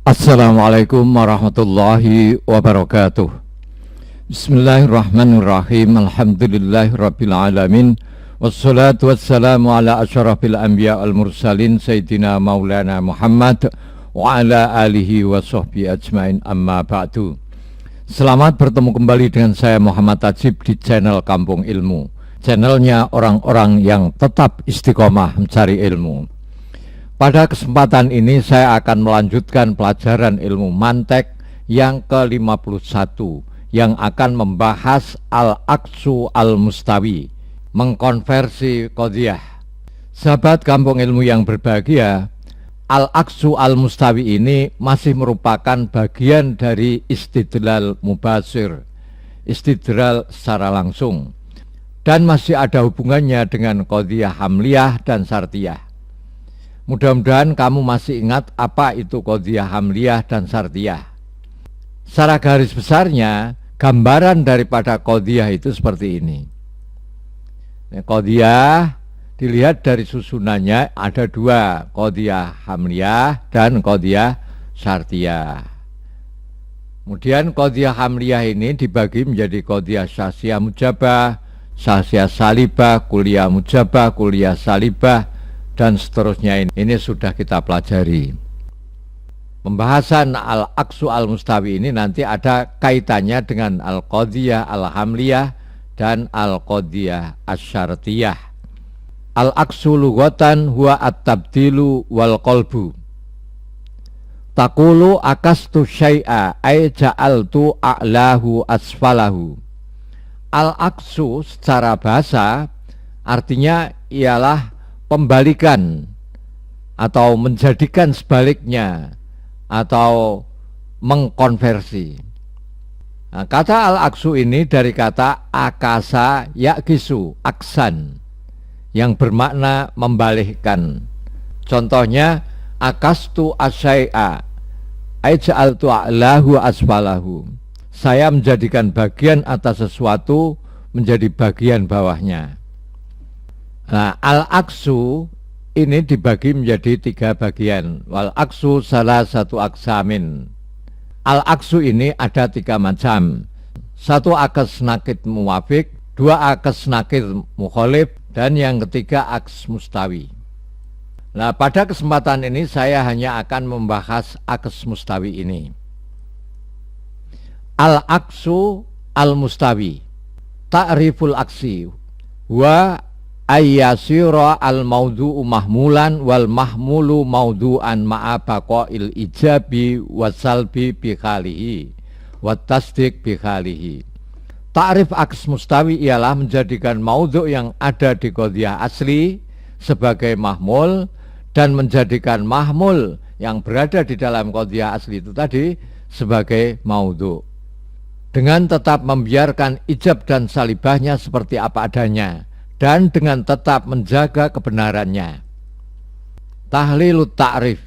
Assalamualaikum warahmatullahi wabarakatuh. Bismillahirrahmanirrahim. Alhamdulillahirabbil alamin. Wassalatu wassalamu ala asyrafil anbiya wal mursalin sayyidina maulana Muhammad wa ala alihi wa sahbihi ajmain, amma ba'du. Selamat bertemu kembali dengan saya Muhammad Tajib di channel Kampung Ilmu, channelnya orang-orang yang tetap istiqomah mencari ilmu. Pada kesempatan ini saya akan melanjutkan pelajaran ilmu mantek yang ke-51 yang akan membahas al-aqsu al-mustawi, mengkonversi qadhiyah. Sahabat Kampung Ilmu yang berbahagia, al-aqsu al-mustawi ini masih merupakan bagian dari istidlal mubashir, istidlal secara langsung, dan masih ada hubungannya dengan qadhiyah hamliyah dan syartiyah. Mudah-mudahan kamu masih ingat apa itu qadhiyah hamliyah dan syartiyah. Secara garis besarnya, gambaran daripada qadhiyah itu seperti ini. Qadhiyah dilihat dari susunannya ada dua, qadhiyah hamliyah dan qadhiyah syartiyah. Kemudian qadhiyah hamliyah ini dibagi menjadi qadhiyah syasiyah mujabah, syasiyah salibah, kuliah mujabah, kuliah salibah, dan seterusnya. Ini sudah kita pelajari. Pembahasan al-aqsu al-mustawi ini nanti ada kaitannya dengan al-qadhiyah al-hamliyah dan al-qadhiyah asyartiyah. Al-aqsu lughatan huwa at-tabdilu wal qalbu. Taqulu akastu syai'a ay ja'altu a'lahu asfalahu. Al-aqsu secara bahasa artinya ialah pembalikan atau menjadikan sebaliknya atau mengkonversi. Nah, kata al-aqsu ini dari kata akasa yakisu, aksan, yang bermakna membalikkan. Contohnya akastu asyai'a ay ja'altu a'lahu asfalahu. Saya menjadikan bagian atas sesuatu menjadi bagian bawahnya. Nah, al-aqsu ini dibagi menjadi tiga bagian. Wal aqsu salah satu aksamin. Al-aqsu ini ada tiga macam. Satu aqs nakid muwafiq, dua aqs nakid mukhalif, dan yang ketiga aqs mustawi. Nah, pada kesempatan ini saya hanya akan membahas aqs mustawi ini. Al-aqsu al-mustawi, ta'riful aqsi wa ayyasira al-mawdu'u mahmulan wal mahmulu mawdu'an ma'a baqa'il ijabi wasalbi bikhalihi wa tasdik bikhalihi. Ta'rif aqs mustawi ialah menjadikan mawdu' yang ada di qadhiyah asli sebagai mahmul dan menjadikan mahmul yang berada di dalam qadhiyah asli itu tadi sebagai mawdu', dengan tetap membiarkan ijab dan salibahnya seperti apa adanya dan dengan tetap menjaga kebenarannya. Tahlilut ta'rif.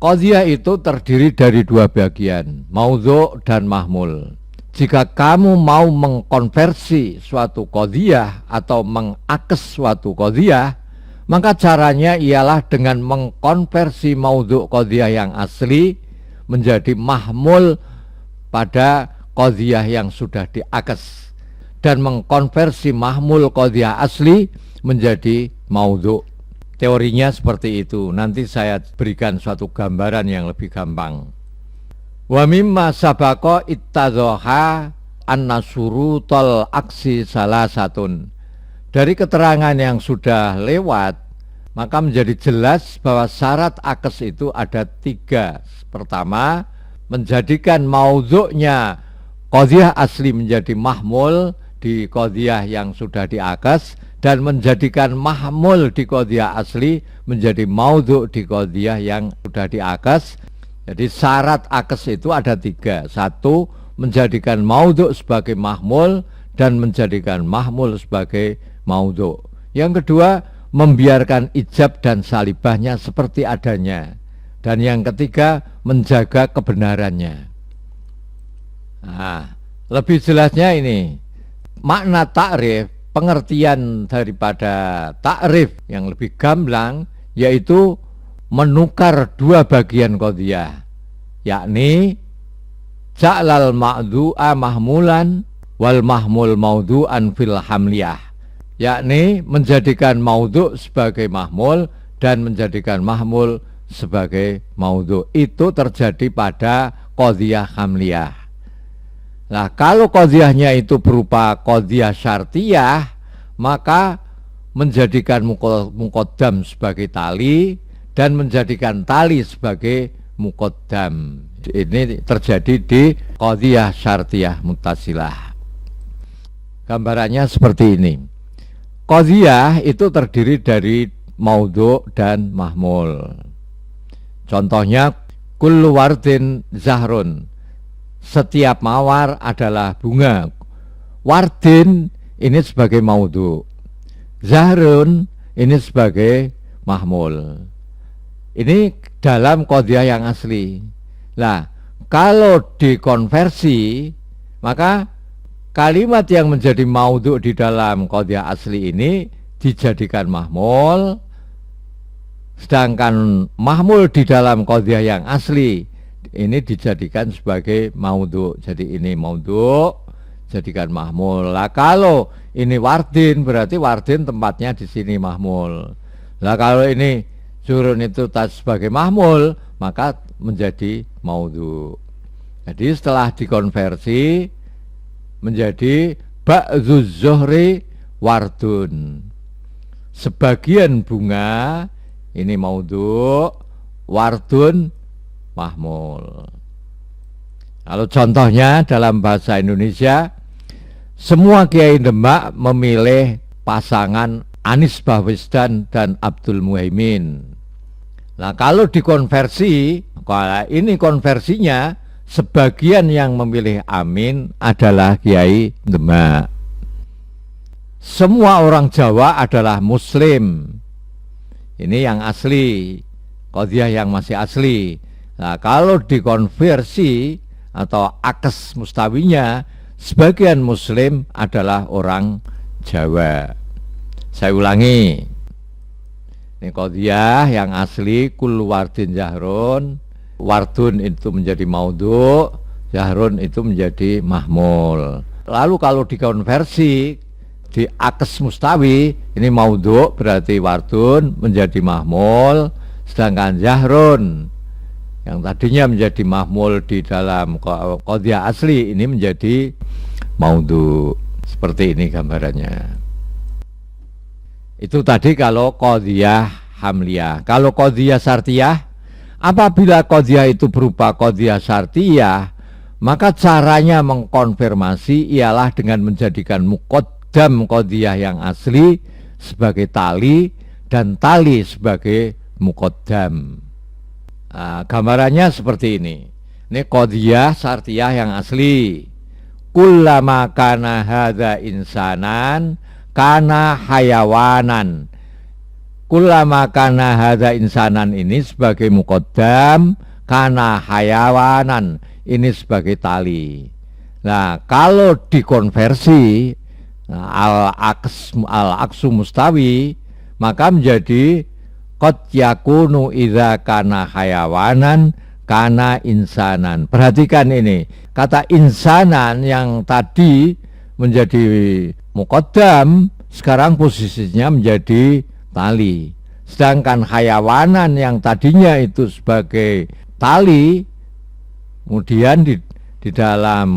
Qadhiyah itu terdiri dari dua bagian, maudhu' dan mahmul. Jika kamu mau mengkonversi suatu qadhiyah atau mengakes suatu qadhiyah, maka caranya ialah dengan mengkonversi maudhu' qadhiyah yang asli menjadi mahmul pada qadhiyah yang sudah diakes, dan mengkonversi mahmul qadhiyah asli menjadi maudhu'. Teorinya seperti itu. Nanti saya berikan suatu gambaran yang lebih gampang. Wa mimma sabaqa ittadhaha an-nasurutul aksi salah satun. Dari keterangan yang sudah lewat, maka menjadi jelas bahwa syarat akes itu ada tiga. Pertama, menjadikan maudhu'nya qadhiyah asli menjadi mahmul di qadhiyah yang sudah diakes, dan menjadikan mahmul di qadhiyah asli menjadi maudhu' di qadhiyah yang sudah diakes. Jadi syarat akes itu ada tiga. Satu, menjadikan maudhu' sebagai mahmul dan menjadikan mahmul sebagai maudhu'. Yang kedua, membiarkan ijab dan salibahnya seperti adanya. Dan yang ketiga, menjaga kebenarannya. Nah, lebih jelasnya ini, makna ta'rif, pengertian daripada ta'rif yang lebih gamblang, yaitu menukar dua bagian qadhiyah. yakni ja'lal ma'du'a mahmulan wal mahmul maudu'an fil hamliyah, yakni menjadikan maudhu sebagai mahmul dan menjadikan mahmul sebagai maudhu. Itu terjadi pada qadhiyah hamliyah. Nah, kalau qadhiyahnya itu berupa qadhiyah syartiyah, maka menjadikan muqaddam sebagai tali dan menjadikan tali sebagai muqaddam. Ini terjadi di qadhiyah syartiyah muttasilah. Gambarannya seperti ini. Qadhiyah itu terdiri dari maudhu dan mahmul. Contohnya kullu wardin zahrun, setiap mawar adalah bunga. Wardin ini sebagai maudhu, zahrun ini sebagai mahmul. Ini dalam qadhiyah yang asli. Nah, kalau dikonversi, maka kalimat yang menjadi maudhu di dalam qadhiyah asli ini dijadikan mahmul, sedangkan mahmul di dalam qadhiyah yang asli ini dijadikan sebagai maudhu. Jadi ini maudhu, jadikan mahmul. Lah kalau ini wardin, berarti wardin tempatnya di sini mahmul. Lah kalau ini zurun itu sebagai mahmul, maka menjadi maudhu. Jadi setelah dikonversi menjadi ba'dzu zuhri wardun, sebagian bunga ini maudhu, wardun mahmul. Kalau contohnya dalam bahasa Indonesia, semua Kiai Demak memilih pasangan Anies Baswedan dan Abdul Muhaimin. Nah, kalau dikonversi, kalau ini konversinya, sebagian yang memilih Amin adalah Kiai Demak. Semua orang Jawa adalah Muslim. Ini yang asli, qadhiyah yang masih asli. Nah, kalau dikonversi atau akes mustawinya, sebagian Muslim adalah orang Jawa. Saya ulangi, ini qadhiyah yang asli kullu wardin zahrun, wardun itu menjadi maudhu, zahrun itu menjadi mahmul. Lalu kalau dikonversi di akes mustawi, ini maudhu berarti wardun menjadi mahmul, sedangkan zahrun yang tadinya menjadi mahmul di dalam qadhiyah asli ini menjadi maudhu. Seperti ini gambarannya. Itu tadi kalau qadhiyah hamliyah. Kalau qadhiyah syartiyah, apabila qadhiyah itu berupa qadhiyah syartiyah, maka caranya mengkonfirmasi ialah dengan menjadikan muqaddam qadhiyah yang asli sebagai tali dan tali sebagai muqaddam. Nah, gambarannya seperti ini. Ini qadhiyah syartiyah yang asli. Kullama kana hadza insanan kana hayawanan. Kullama kana hadza insanan ini sebagai muqaddam, kana hayawanan ini sebagai tali. Nah, kalau dikonversi al-aqsu mustawi, maka menjadi qad yakunu idza kana hayawanan kana insanan. Perhatikan ini, kata insanan yang tadi menjadi muqaddam, sekarang posisinya menjadi tali. Sedangkan hayawanan yang tadinya itu sebagai tali, kemudian di dalam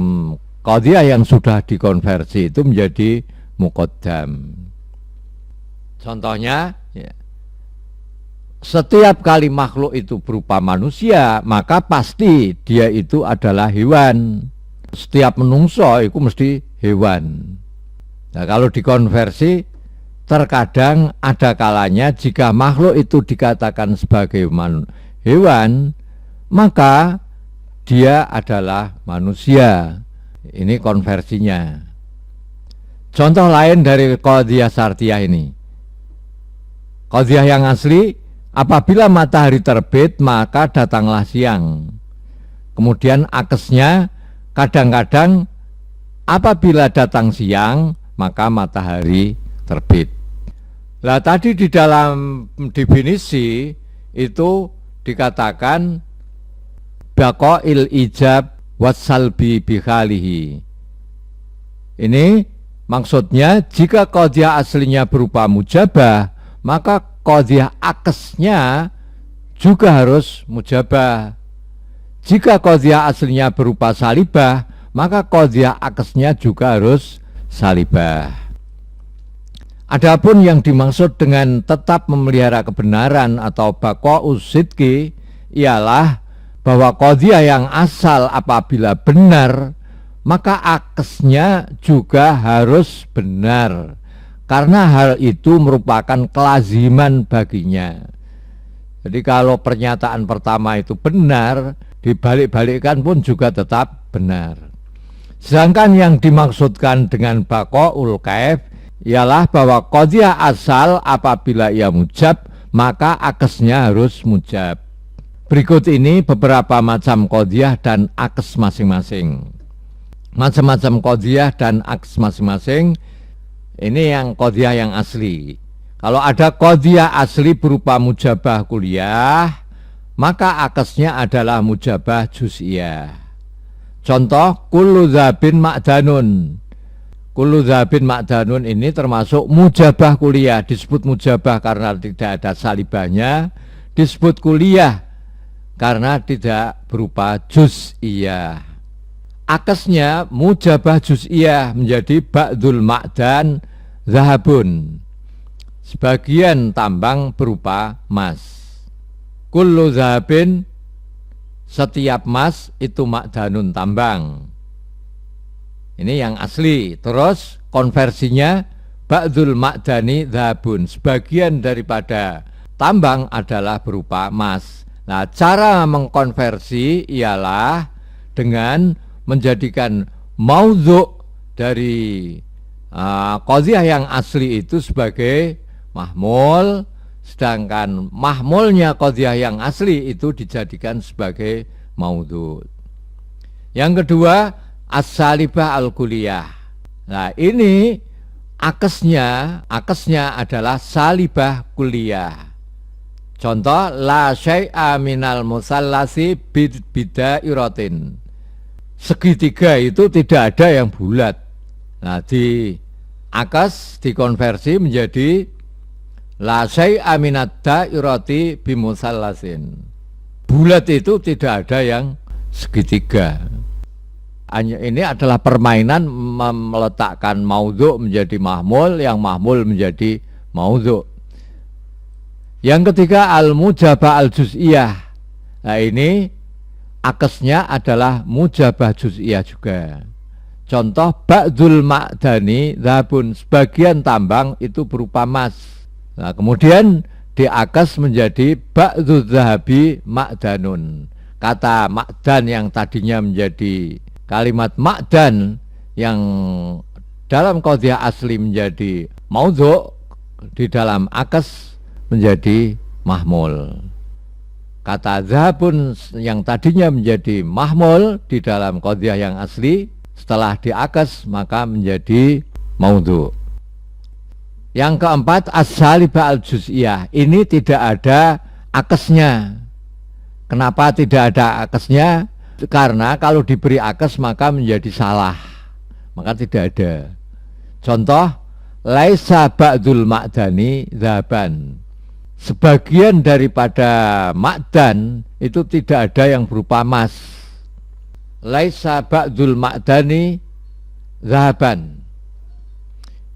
qadhiyah yang sudah dikonversi itu menjadi muqaddam. Contohnya, ya, setiap kali makhluk itu berupa manusia, maka pasti dia itu adalah hewan. Setiap menungso itu mesti hewan. Nah, kalau dikonversi, terkadang ada kalanya jika makhluk itu dikatakan sebagai hewan, maka dia adalah manusia. Ini konversinya. Contoh lain dari qadhiyah syartiyah ini. Qadhiyah yang asli, apabila matahari terbit maka datanglah siang. Kemudian akesnya kadang-kadang apabila datang siang maka matahari terbit. Lah tadi di dalam definisi itu dikatakan baqail ijab wassalbi bikhalihi. Ini maksudnya jika qadhiyah aslinya berupa mujabah, maka qadhiyah akesnya juga harus mujabah. Jika qadhiyah aslinya berupa salibah, maka qadhiyah akesnya juga harus salibah. Adapun yang dimaksud dengan tetap memelihara kebenaran atau baqa'us sidqi ialah bahwa qadhiyah yang asal apabila benar, maka akesnya juga harus benar, karena hal itu merupakan kelaziman baginya. Jadi kalau pernyataan pertama itu benar, dibalik-balikkan pun juga tetap benar. Sedangkan yang dimaksudkan dengan baqaul kaif ialah bahwa qadhiyah asal apabila ia mujab, maka akesnya harus mujab. Berikut ini beberapa macam qadhiyah dan akes masing-masing. Macam-macam qadhiyah dan akes masing-masing. Ini yang qadhiyah yang asli. Kalau ada qadhiyah asli berupa mujabah kuliah, maka akesnya adalah mujabah juz'iyah. Contoh, kullu dzabin ma'danun. Kullu dzabin ma'danun ini termasuk mujabah kuliah. Disebut mujabah karena tidak ada salibahnya. Disebut kuliah karena tidak berupa juz'iyah. Akesnya mujabah juz'iyah menjadi ba'dul ma'dan zahabun. Sebagian tambang berupa emas. Kullu zahabin, setiap emas itu ma'danun tambang. Ini yang asli. Terus konversinya ba'dul ma'dani zahabun. Sebagian daripada tambang adalah berupa emas. Nah, cara mengkonversi ialah dengan menjadikan maudhu' dari qadhiyah yang asli itu sebagai mahmul, sedangkan mahmulnya qadhiyah yang asli itu dijadikan sebagai maudhu'. Yang kedua, as-salibah al-kuliyah. Nah, ini akesnya adalah salibah kuliyah. Contoh, la syai'a minal musallasi bidairatin. Segitiga itu tidak ada yang bulat. Nah, di akes dikonversi menjadi la syai'a minad dairati bimusallasin. Bulat itu tidak ada yang segitiga. Ini adalah permainan meletakkan maudhu' menjadi mahmul, yang mahmul menjadi maudhu'. Yang ketiga, al-mujabah al-juz'iyah. Nah, ini akesnya adalah mujabah juz'iyah juga. Contoh, ba'dul ma'dani dhabun, sebagian tambang itu berupa emas. Nah, kemudian diakes menjadi ba'dul dhahabi ma'danun. Kata ma'dan yang tadinya menjadi kalimat ma'dan yang dalam qadhiyah asli menjadi maudhu', di dalam akes menjadi mahmul. Kata zahabun yang tadinya menjadi mahmul di dalam qadhiyah yang asli, setelah diakes maka menjadi maudhu'. Yang keempat, as-salibah al-juz'iyah. Ini tidak ada akesnya. Kenapa tidak ada akesnya? Karena kalau diberi akes maka menjadi salah, maka tidak ada. Contoh, laisa ba'dul ma'dani dzahaban. Sebagian daripada ma'dan itu tidak ada yang berupa emas. Laisa ba'dul ma'dani dzahaban.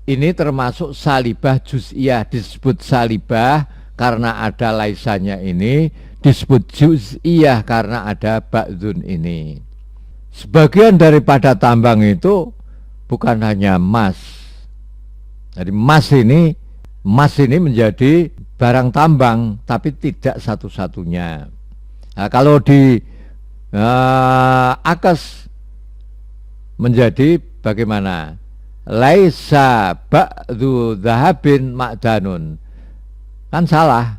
Ini termasuk salibah juz'iyah. Disebut salibah karena ada laisanya ini, disebut juz'iyah karena ada ba'dun ini. Sebagian daripada tambang itu bukan hanya emas. Jadi emas ini menjadi barang tambang, tapi tidak satu-satunya. Nah, kalau di akes menjadi bagaimana? Laisa ba'du dhahabin ma'danun. Kan salah.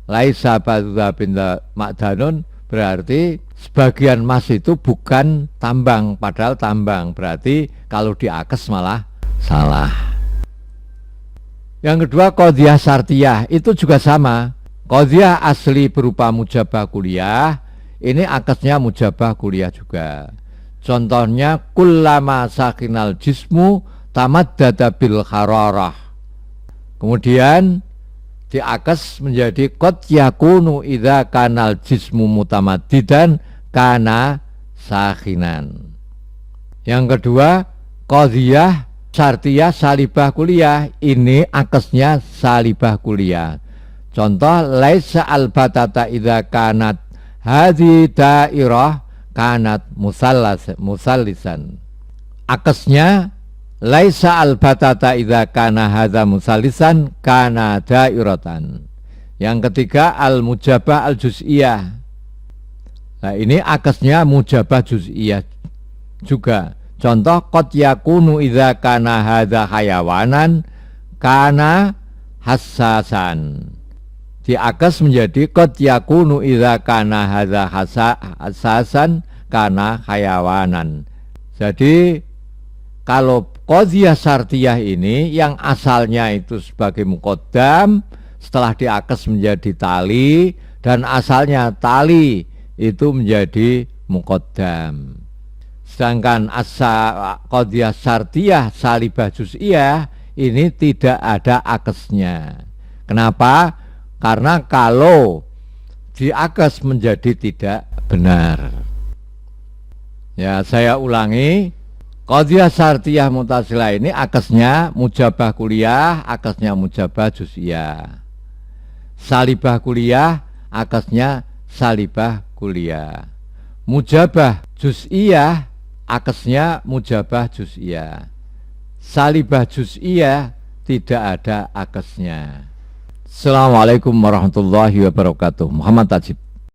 Laisa ba'du dhahabin ma'danun berarti sebagian emas itu bukan tambang, padahal tambang. Berarti kalau diakes malah salah. Yang kedua, qadhiyah syartiyah. Itu juga sama. Qadhiyah asli berupa mujabah kuliah ini akasnya mujabah kuliah juga. Contohnya kullama sakinal jismu tamaddada bil hararah. Kemudian diakas menjadi qad yakunu idza kanal jismu mutamaddidan kana sakhinan. Yang kedua, qadhiyah syartiyah salibah kuliah, ini akasnya salibah kuliah. Contoh laisa albatata idza kanat hadhi dairah kanat musallisan. Akasnya laisa albatata idza kana hadza musallisan kana dairatan. Yang ketiga al mujabah al juz'iyah. Nah, ini akasnya mujabah juz'iyah juga. Contoh qad yakunu idza kana hadza hayawanan kana hassasan. Diakas menjadi qad yakunu idza kana hadza hassasan kana hayawanan. Jadi kalau qadhiyah syartiyah ini yang asalnya itu sebagai muqaddam, setelah diakas menjadi tali, dan asalnya tali itu menjadi muqaddam. Sedangkan qadhiyah syartiyah salibah juz'iyah ini tidak ada akasnya. Kenapa? Karena kalau diakas menjadi tidak benar. Ya, saya ulangi, qadhiyah syartiyah mu'tazilah ini akasnya mujabah kuliah, akasnya mujabah juz'iyah. Salibah kuliah, akasnya salibah kuliah. Mujabah juz'iyah, akasnya mujabah juz'iyah. Salibah juz'iyah tidak ada akasnya. Assalamualaikum warahmatullahi wabarakatuh. Muhammad Tajib.